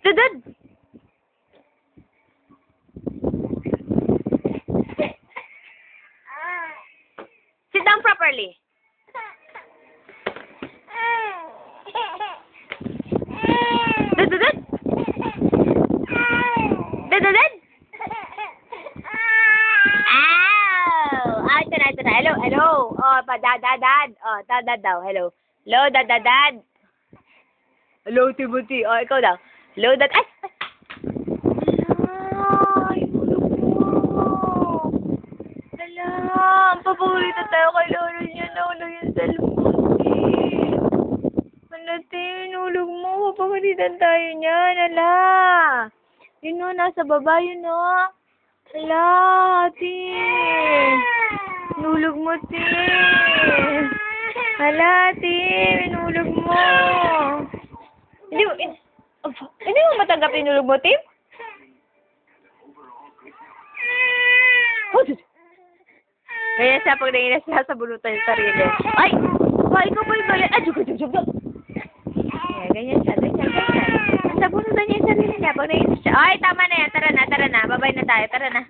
Dudud! Sit down properly. Dudud! Dudud! Ow! Ito na. Hello, hello. Oh, dad. Oh, dad daw. Hello. Hello, dad. Hello, Timothy. Oh, ikaw daw. Hello, dad. Ay! Ay, tulog mo. Hala, ang paborito tayo kay lolo niya. Lolo yung cellphone. Hala, tinulog mo. Papagalitan tayo niyan. Hala. Yun o, nasa baba yun o. Hala, Nulog mo, Hala, Nulog mo. Hindi mo matanggap yung nulog mo, Tim? Ganyan siya pag nangina siya sa bunutan yung sarili. Ay! Ikaw ba yung ganyan? Ay, jug. Ganyan siya. Sa bunutan niya yung sarili niya pag nangina siya. Ay, tama na yan. Tara na. Babay na tayo. Tara na.